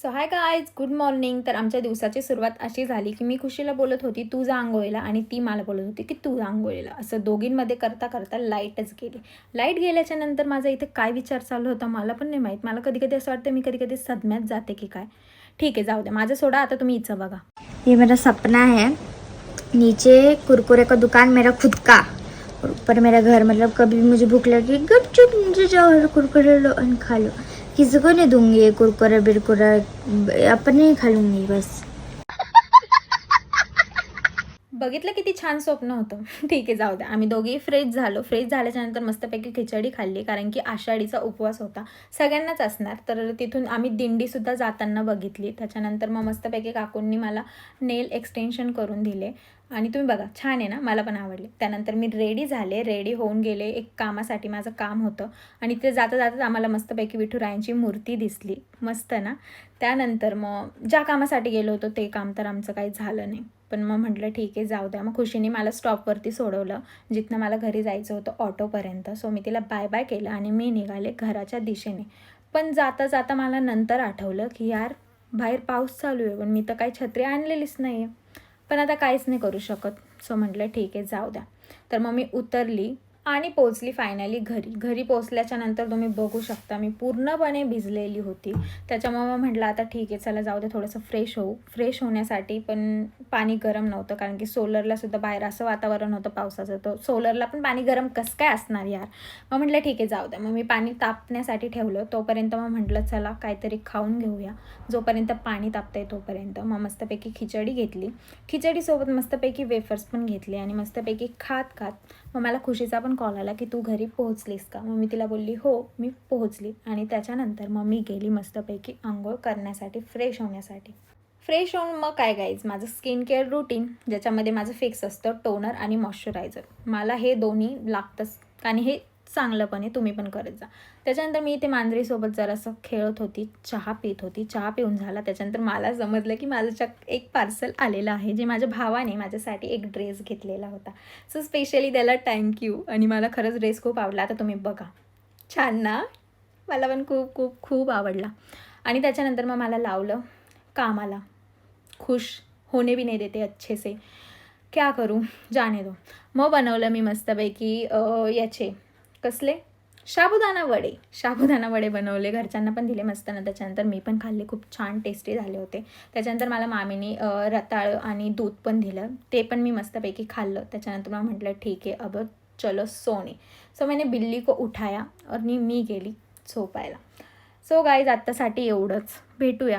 So hi guys, good morning. तर आमच्या दिवसाची सुरुवात अशी झाली की मी खुशीला बोलत होती तू जा आंघोळीला आणि ती मला बोलत होती की तू जा आंघोळीला. असं दोघींमध्ये करता करता लाईटच गेली. लाईट गेल्याच्या नंतर माझा इथे काय विचार चालू होता मला पण नाही माहीत. मला कधी कधी असं वाटतं मी कधी कधी सदम्यात जाते की काय. ठीक आहे, जाऊ दे, माझं सोडा. आता तुम्ही इथं बघा. ये मेरा सपना है, नीचे कुरकुरे का दुकान मेरा खुद का, और ऊपर मेरा घर. मतलब कभी भी मुझे भूख लगी गपचुप नीचे जाओ और कुरकुरे लो और खा लो. किसी को नहीं दूंगी ये कुरकुरे बिरकुरे, अपने ही खा लूंगी बस. बघितलं किती छान स्वप्न होतं. ठीक आहे, जाऊ द्या. आम्ही दोघेही फ्रेश झालो. फ्रेश झाल्याच्यानंतर मस्तपैकी खिचडी खाल्ली, कारण की आषाढीचा उपवास होता, सगळ्यांनाच असणार. तर तिथून आम्ही दिंडीसुद्धा जाताना बघितली. त्याच्यानंतर मग मस्तपैकी काकूंनी मला नेल एक्सटेन्शन करून दिले आणि तुम्ही बघा, छान आहे ना, मला पण आवडले. त्यानंतर मी रेडी होऊन गेले एक कामासाठी. माझं काम होतं आणि ते जाता जाताच आम्हाला मस्तपैकी विठुरायांची मूर्ती दिसली. मस्त ना. त्यानंतर मग ज्या कामासाठी गेलो होतो ते काम तर आमचं काही झालं नाही. पण मग म्हटलं ठीक आहे, जाऊ द्या. मग खुशीने मला स्टॉपवरती सोडवलं, जिथनं मला घरी जायचं होतं ऑटोपर्यंत. सो मी तिला बाय बाय केलं आणि मी निघाले घराच्या दिशेने. पण जाता जाता मला नंतर आठवलं की यार, बाहेर पाऊस चालू आहे, पण मी तर काही छत्री आणलेलीच नाही आहे. पण आता काहीच नाही करू शकत. सो म्हटलं ठीक आहे, जाऊ द्या. तर मग मी उतरली आणि पोचली फायनली घरी पोचल्याच्या नंतर तुम्ही बघू शकता मी पूर्णपणे भिजलेली होती. त्याच्यामुळे मग म्हटलं आता ठीक आहे, चला जाऊ दे, थोडंसं फ्रेश होण्यासाठी. पण पाणी गरम नव्हतं, कारण की सोलरलासुद्धा बाहेर असं वातावरण होतं पावसाचं, तर सोलरला पण पाणी गरम कसं काय असणार यार. मग म्हटलं ठीक आहे, जाऊ द्या. मग मी पाणी तापण्यासाठी ठेवलं. तोपर्यंत मग म्हटलं चला काहीतरी खाऊन घेऊया, जोपर्यंत पाणी तापतंय तोपर्यंत. मग मस्तपैकी खिचडी घेतली. खिचडीसोबत मस्तपैकी वेफर्स पण घेतले आणि मस्तपैकी खात मग मला खुशीचा पण कॉल आला की तू घरी पोहोचलीस का. मग मी तिला बोलली हो, मी पोहोचली. आणि त्याच्यानंतर मग मी गेली मस्तपैकी आंघोळ करण्यासाठी, फ्रेश होण्यासाठी. फ्रेश होऊन मग काय गाईज, माझं स्किन केअर रुटीन, ज्याच्यामध्ये माझं फिक्स असतं टोनर आणि मॉइश्चरायझर. मला हे दोन्ही लागतंच आणि हे चांगलंपणे तुम्ही पण करत जा. त्याच्यानंतर मी इथे मांजरीसोबत जरासं खेळत होती, चहा पित होती. चहा पिऊन झाला त्याच्यानंतर मला समजलं की माझं एक पार्सल आलेलं आहे, जे माझ्या भावाने माझ्यासाठी एक ड्रेस घेतलेला होता. सो स्पेशली त्याला थँक्यू. आणि मला खरंच ड्रेस खूप आवडला. आता तुम्ही बघा, छान ना. मला पण खूप खूप खूप आवडला. आणि त्याच्यानंतर मग मला लावलं कामाला. खुश होने भी नहीं देते अच्छे से, क्या करूँ, जाने दो. मग बनवलं मी मस्तपैकी याचे कसले साबुदाणा वडे बनवले. घरच्यांना पण दिले मस्त ना. त्याच्यानंतर मी पण खाल्ले, खूप छान टेस्टी झाले होते. त्याच्यानंतर मला मामीने रताळं आणि दूध पण दिलं, ते पण मी मस्तपैकी खाल्लं. त्याच्यानंतर मला म्हटलं ठीक आहे, अब चलो सोने. सो मैंने बिल्ली को उठाया आणि मी गेली झोपायला. सो गाईज, आत्तासाठी एवढंच. भेटूया.